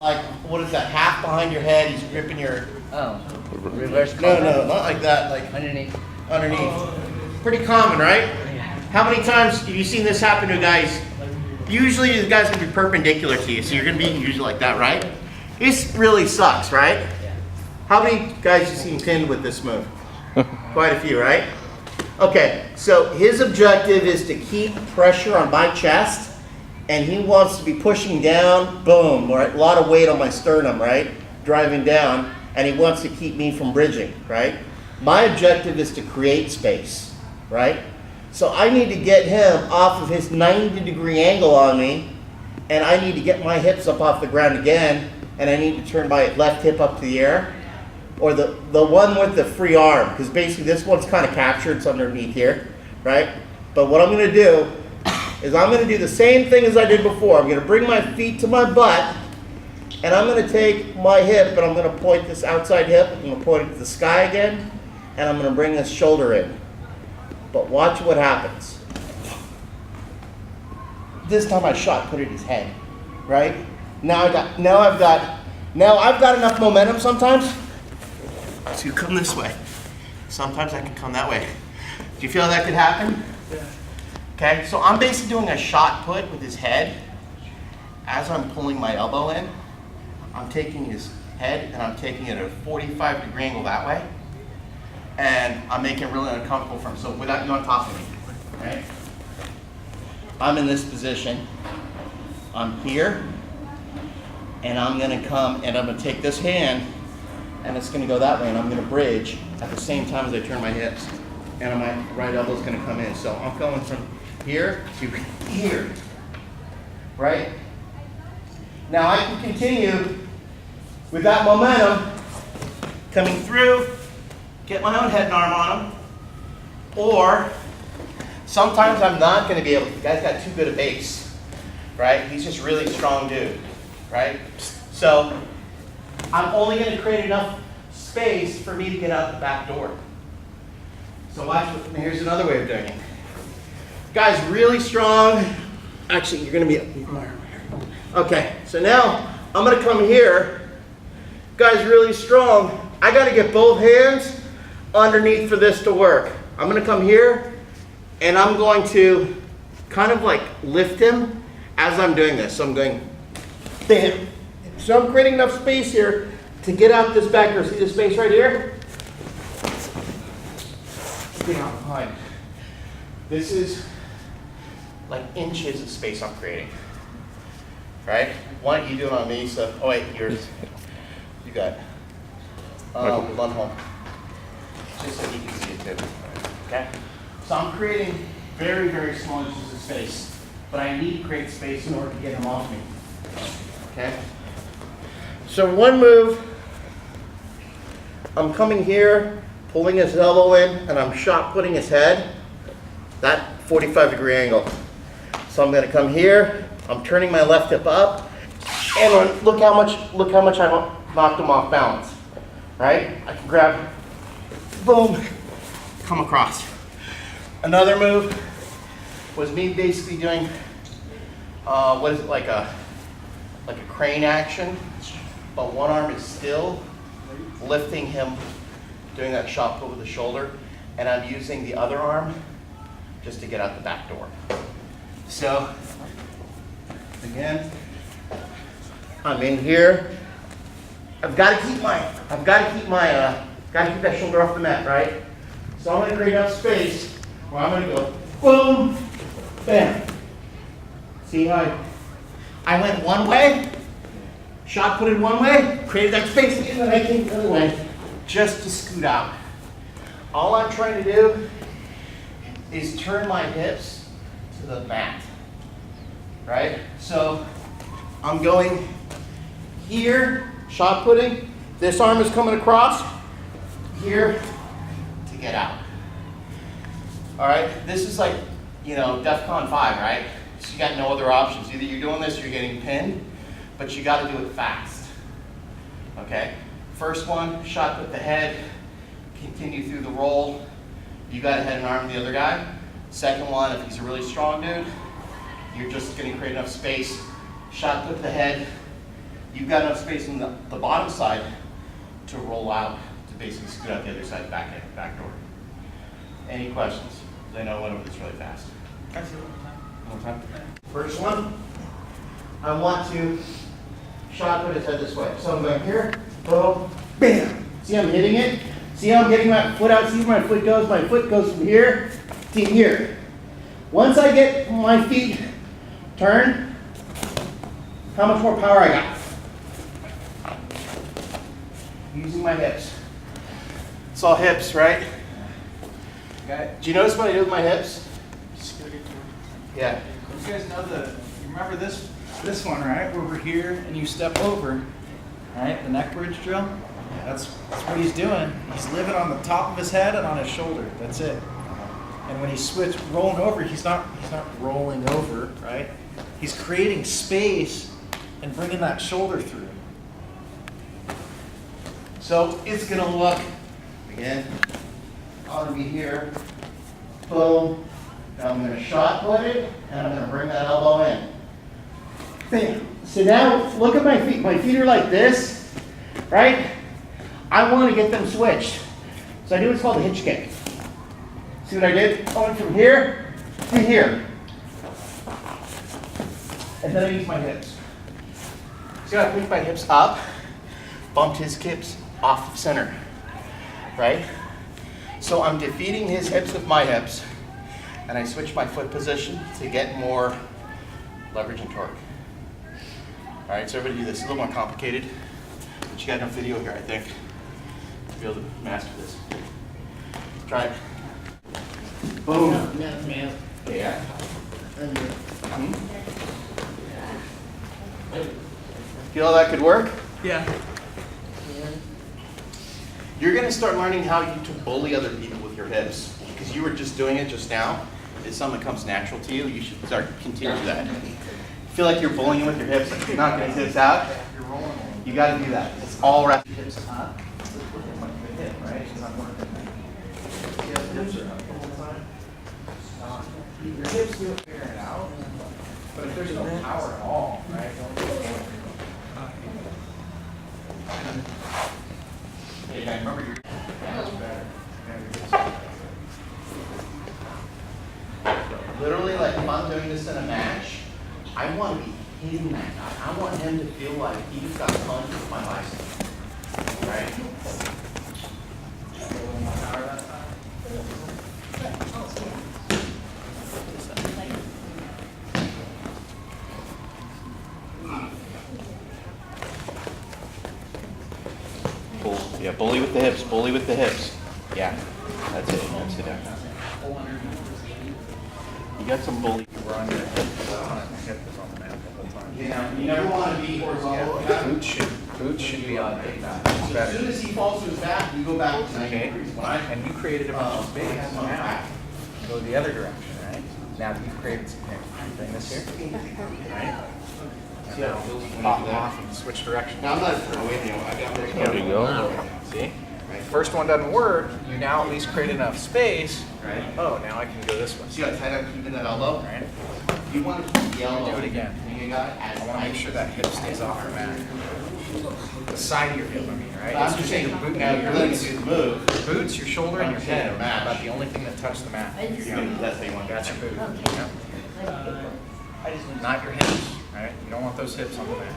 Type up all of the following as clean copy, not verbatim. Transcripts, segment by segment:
Like, what is that, half behind your head, he's gripping your... Oh, reverse No, collar? no, not like that, like Underneath. underneath. Pretty common, right? How many times have you seen this happen to guys? Usually the guy's gonna be perpendicular to you, so you're gonna be usually like that, right? This really sucks, right? How many guys you seen pinned with this move? Quite a few, right? Okay, so his objective is to keep pressure on my chest, and he wants to be pushing down, boom, right? A lot of weight on my sternum, right? Driving down, and he wants to keep me from bridging, right? My objective is to create space, right? So I need to get him off of his 90-degree angle on me, and I need to get my hips up off the ground again, and I need to turn my left hip up to the air, or the one with the free arm, because basically this one's kind of captured, it's underneath here, right? But what I'm going to do is I'm going to do the same thing as I did before. I'm going to bring my feet to my butt, and I'm going to take my hip, and I'm going to point this outside hip, I'm going to point it to the sky again, and I'm going to bring this shoulder in. But watch what happens. This time I shot put it in his head, right? Now I've got enough momentum sometimes to come this way. Sometimes I can come that way. Do you feel that could happen? Yeah. Okay, so I'm basically doing a shot put with his head. As I'm pulling my elbow in, I'm taking his head and I'm taking it at a 45-degree angle that way. And I'm making it really uncomfortable for him. So without you on top of me, right? I'm in this position. I'm here, and I'm gonna come and I'm gonna take this hand, and it's gonna go that way, and I'm gonna bridge at the same time as I turn my hips, and my right elbow's gonna come in. So I'm going from here to here, right? Now I can continue with that momentum coming through. Get my own head and arm on him, or sometimes I'm not going to be able to. The guy's got too good a base, right? He's just really strong dude, right? So I'm only going to create enough space for me to get out the back door. So watch. Here's another way of doing it. Guy's really strong. Actually, you're going to be. Okay. So now I'm going to come here. Guy's really strong. I got to get both hands underneath for this to work. I'm going to come here and I'm going to kind of like lift him as I'm doing this. So I'm going, bam. So I'm creating enough space here to get out this back door. See this space right here? Get out behind. This is like inches of space I'm creating. Right? Why don't you do it on me? So, oh wait, yours. You got it. Run home. Just so you can see it too. Okay? So I'm creating very, very small inches of space, but I need to create space in order to get him off me. Okay? So one move, I'm coming here, pulling his elbow in, and I'm shot putting his head, that 45-degree angle. So I'm going to come here, I'm turning my left hip up, and look how much I knocked him off balance. Right? I can grab, boom, come across. Another move was me basically doing, what is it, like a crane action, but one arm is still lifting him, doing that shot put with the shoulder, and I'm using the other arm just to get out the back door. So, again, I'm in here. I've got to keep that shoulder off the mat, right? So I'm going to create enough space where I'm going to go boom, bam. See how I went one way, shot put it one way, created that space, and then I came the other way just to scoot out. All I'm trying to do is turn my hips to the mat, right? So I'm going here, shot putting, this arm is coming across here to get out. All right, this is like, DEFCON 5, right? So you got no other options. Either you're doing this or you're getting pinned, but you got to do it fast. Okay, first one, shot put the head, continue through the roll. You got to head and arm the other guy. Second one, if he's a really strong dude, you're just going to create enough space, shot put the head, you've got enough space on the bottom side to roll out, to basically scoot out the other side back door. Any questions? 'Cause I know I went over this really fast. One more time. First one, I want to shot put his head this way. So I'm going here, boom, bam. See I'm hitting it? See how I'm getting my foot out? See where my foot goes? My foot goes from here to here. Once I get my feet turned, how much more power I got? Using my hips. It's all hips, right? Okay. Do you notice what I do with my hips? Yeah. You guys know you remember this one, right? Where we're here and you step over, right? The neck bridge drill. That's what he's doing. He's living on the top of his head and on his shoulder. That's it. And when he's rolling over, he's not rolling over, right? He's creating space and bringing that shoulder through. So it's gonna look, again, I'm gonna be here, boom, now I'm gonna shot put it, and I'm gonna bring that elbow in. Bam. So now, look at my feet. My feet are like this, right? I wanna get them switched. So I do what's called a hitch kick. See what I did? Going from here to here. And then I use my hips. See how I picked my hips up, bumped his hips off the center, right? So I'm defeating his hips with my hips, and I switch my foot position to get more leverage and torque. All right, so everybody do this. It's a little more complicated, but you got enough video here, I think, to be able to master this. Try it. Boom. Yeah. Feel how that could work? Yeah. You're going to start learning how you to bully other people with your hips, because you were just doing it just now. It's something that comes natural to you. You should start continue that. Feel like you're bullying with your hips, like you're not getting hips out. You got to do that. It's all wrapped. Hips up. The hip, right? It's not working. See how the hips are up the whole time? Your hips do figure it out, but if there's no power at all, right? Hey, guys, remember your. That's better. Literally, like if I'm doing this in a match, I want to be hitting that guy. I want him to feel like he just got punched with my bicep. Right? Power that time. Yeah, bully with the hips, bully with the hips. Yeah, that's it. That's it. You got some bully. We're on your hip. Hip is on the mat the whole time. Yeah, you never want to be horizontal. Boots should be on the back. As soon as he falls to his back, you go back to 90 degrees. When I And you created a bunch of space. have my back. Go the other direction, right? Now you've created some here. Bring this here. Right? Yeah. Pop off and switch direction. Now I'm not throwing anyone. I got this. There you go. See? First one doesn't work, you now at least create enough space. Right. Oh, now I can go this way. See how tight I'm keeping that elbow? Right? You want to keep the elbow. Do it again. You got it as I want to make sure that hip stays off your mat. The side of your hip, I mean, right? I'm It's just just saying, your boot, now your you're letting boots. it move. Your boots, your shoulder, and your I'm saying head a match. are about the only thing that touch the mat. That's how you want That's your boot. Yep. Not your hips, right? You don't want those hips on the mat.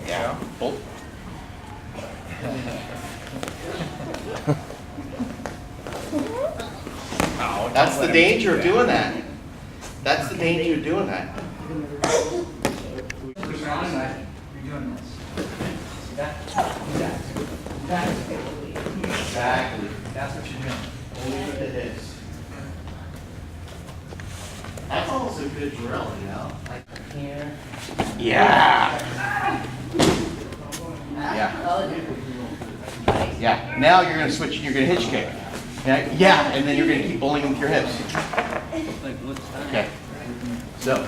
Yeah. Bolt. Oh, That's the danger of doing that. That's the danger of doing that. You're doing this. See that? Exactly. That's what you're doing. Only with the hips. That's almost a good drill, you know? Like here. Yeah. Yeah. Yeah. Now you're going to switch, you're going to hitch kick. Yeah, and then you're going to keep bullying with your hips. Okay. So.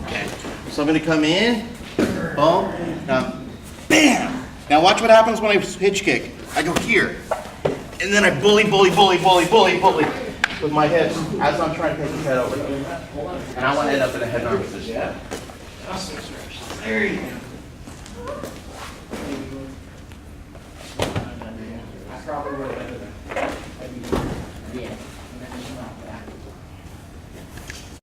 Okay. So I'm going to come in. Boom. Now, bam. Now watch what happens when I hitch kick. I go here. And then I bully with my hips as I'm trying to take his head over. And I want to end up in a head and arm position. Just exertions. There you go. I probably would have ended